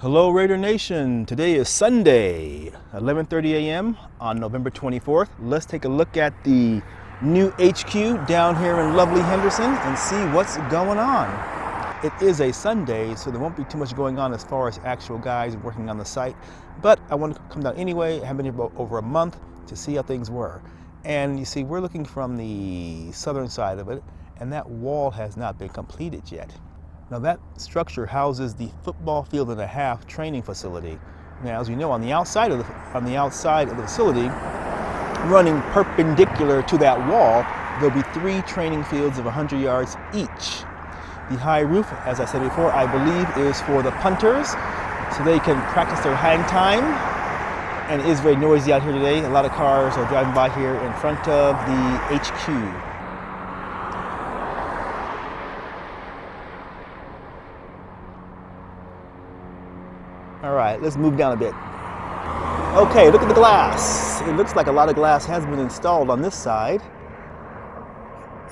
Hello Raider Nation, today is Sunday, 11:30 a.m. on November 24th. Let's take a look at the new HQ down here in lovely Henderson and see what's going on. It is a Sunday, so there won't be too much going on as far as actual guys working on the site, but I want to come down anyway. I haven't been here over a month to see how things were. And you see, we're looking from the southern side of it, and that wall has not been completed yet. Now that structure houses the football field and a half training facility. Now, as you know, on the outside of the facility, running perpendicular to that wall, there'll be 3 training fields of 100 yards each. The high roof, as I said before, I believe is for the punters, so they can practice their hang time. And it is very noisy out here today. A lot of cars are driving by here in front of the HQ. All right, let's move down a bit. Okay, look at the glass. It looks like a lot of glass has been installed on this side.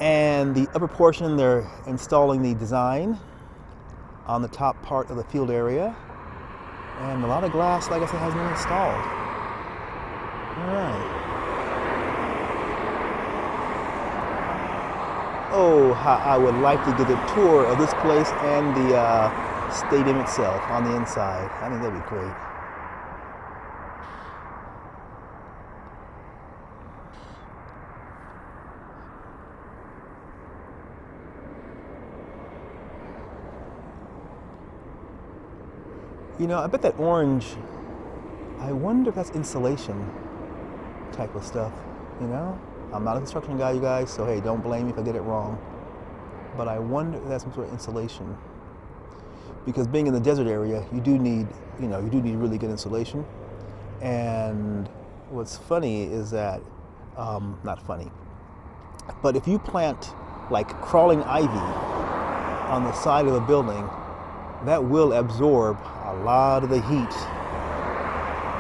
And the upper portion, they're installing the design on the top part of the field area. And a lot of glass, like I said, has been installed. All right. Oh, how I would like to get a tour of this place and the stadium itself on the inside. I think that'd be great. You know, I bet that orange, I wonder if that's insulation type of stuff, you know? I'm not a construction guy, you guys, so hey, don't blame me if I get it wrong. But I wonder if that's some sort of insulation. Because being in the desert area, you do need really good insulation. And what's funny is that, not funny, but if you plant like crawling ivy on the side of a building, that will absorb a lot of the heat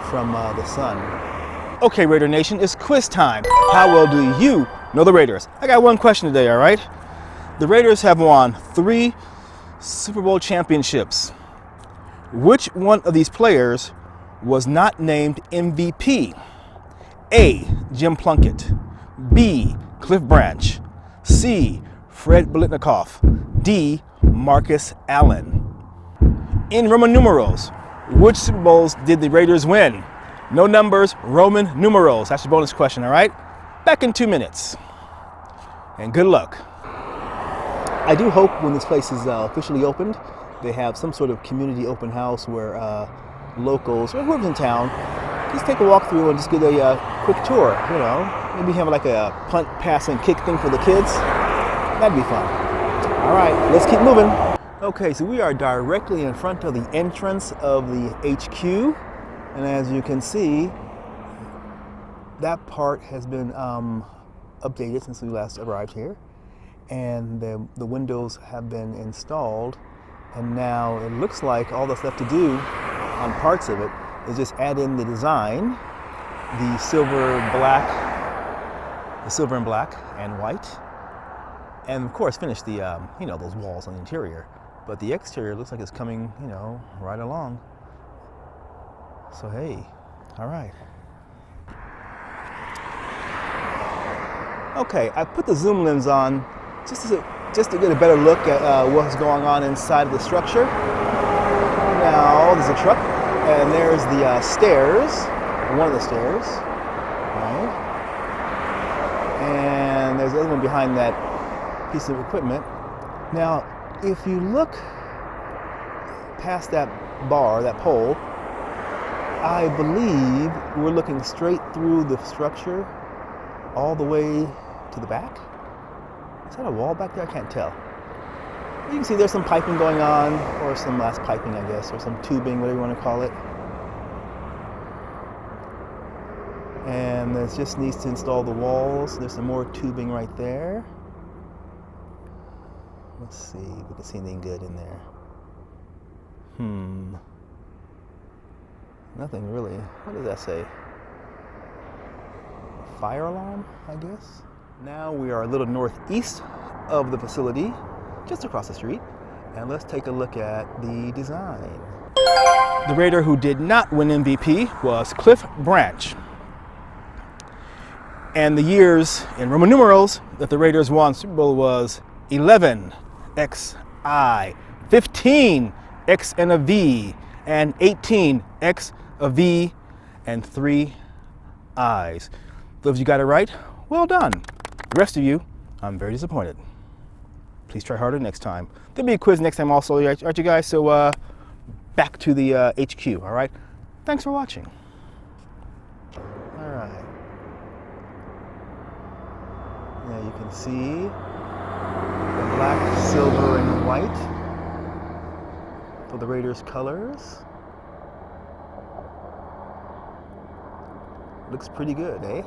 from the sun. Okay, Raider Nation, it's quiz time. How well do you know the Raiders? I got one question today, all right? The Raiders have won 3 Super Bowl championships. Which one of these players was not named MVP? A, Jim Plunkett. B, Cliff Branch. C, Fred Biletnikoff. D, Marcus Allen. In Roman numerals, which Super Bowls did the Raiders win? No numbers, Roman numerals. That's your bonus question, all right? Back in 2 minutes. And good luck. I do hope when this place is officially opened, they have some sort of community open house where locals or whoever's in town just take a walk through and just get a quick tour, you know. Maybe have like a punt, pass, and kick thing for the kids. That'd be fun. All right, let's keep moving. Okay, so we are directly in front of the entrance of the HQ. And as you can see, that part has been updated since we last arrived here. And the windows have been installed, and now it looks like all that's left to do on parts of it is just add in the design, the silver and black and white, and of course finish the those walls on the interior. But the exterior looks like it's coming right along. So hey, all right. Okay, I put the zoom lens on just to get a better look at what's going on inside of the structure. Now there's a truck, and there's the stairs, one of the stairs, right? And there's the other one behind that piece of equipment. Now, if you look past that bar, that pole, I believe we're looking straight through the structure all the way to the back. Is that a wall back there? I can't tell. You can see there's some piping going on, or some last piping, I guess, or some tubing, whatever you want to call it. And it just needs to install the walls. There's some more tubing right there. Let's see if we can see anything good in there. Nothing really. What does that say? Fire alarm, I guess. Now we are a little northeast of the facility, just across the street, and let's take a look at the design. The Raider who did not win MVP was Cliff Branch. And the years in Roman numerals that the Raiders won Super Bowl was 11 XI, 15 X and a V, and 18 X, a V, and 3 I's. Those of you got it right, well done. The rest of you, I'm very disappointed. Please try harder next time. There'll be a quiz next time also, aren't you guys? So back to the HQ, all right? Thanks for watching. All right. Now you can see the black, silver, and white for the Raiders colors. Looks pretty good, eh?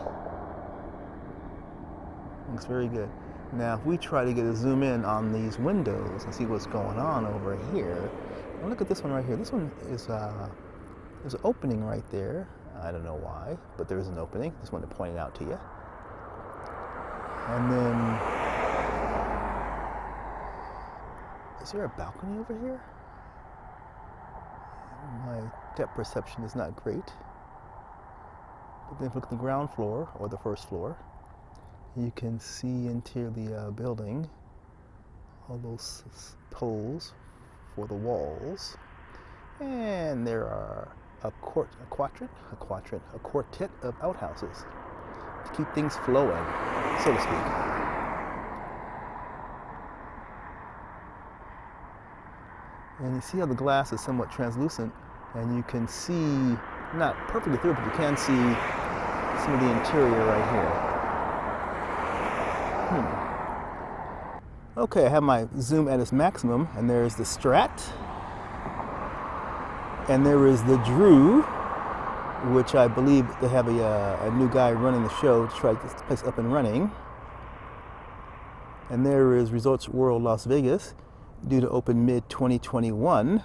Looks very good. Now, if we try to get a zoom in on these windows and see what's going on over here, well, look at this one right here. This one is there's an opening right there. I don't know why, but there is an opening. Just wanted to point it out to you. And then, is there a balcony over here? My depth perception is not great. But then if you look at the ground floor, or the first floor, you can see into the building, all those poles for the walls. And there are a quartet of outhouses to keep things flowing, so to speak. And you see how the glass is somewhat translucent, and you can see, not perfectly through, but you can see some of the interior right here. Okay, I have my zoom at its maximum, and there's the Strat, and there is the Drew, which I believe they have a new guy running the show to try to get this place up and running. And there is Resorts World Las Vegas, due to open mid-2021.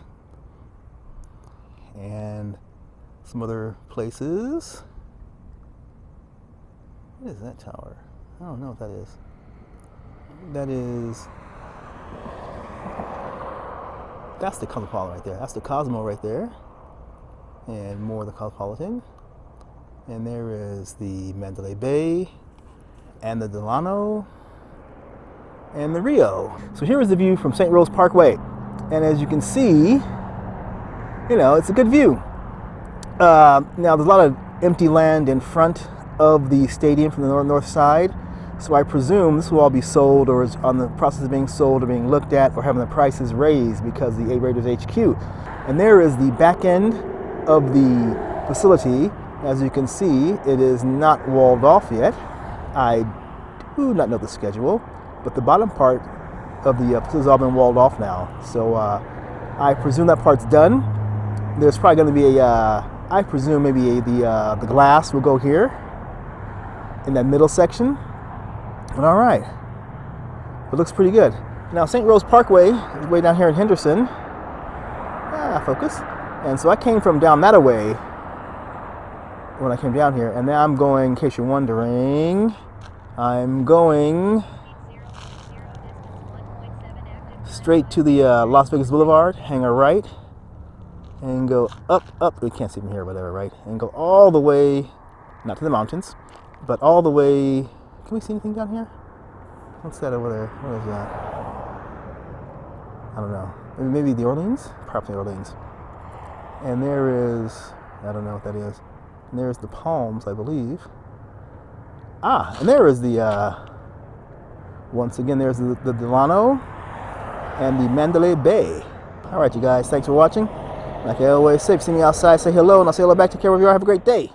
And some other places. What is that tower? I don't know what that is. That's the Cosmopolitan right there. That's the Cosmo right there. And more of the Cosmopolitan. And there is the Mandalay Bay, and the Delano, and the Rio. So here is the view from St. Rose Parkway. And as you can see, you know, it's a good view. Now there's a lot of empty land in front of the stadium from the north side. So I presume this will all be sold, or is on the process of being sold, or being looked at, or having the prices raised because of the Raiders HQ. And there is the back end of the facility. As you can see, it is not walled off yet. I do not know the schedule, but the bottom part of the facility has all been walled off now. So I presume that part's done. There's probably going to be I presume maybe the glass will go here in that middle section. But all right, it looks pretty good. Now St. Rose Parkway is way down here in Henderson. Focus. And so I came from down that way when I came down here, and now I'm going, in case you're wondering, I'm going straight to the Las Vegas Boulevard, hang a right, and go up, we can't see from here, whatever, right? And go all the way, not to the mountains, but all the way, can we see anything down here? What's that over there? What is that? I don't know. Maybe the Orleans? Probably Orleans. And there is, I don't know what that is. And there's the Palms, I believe. And there is the, once again, there's the Delano and the Mandalay Bay. All right, you guys, thanks for watching. Like I always say, if you see me outside, say hello, and I'll say hello back. Take care of you. Have a great day.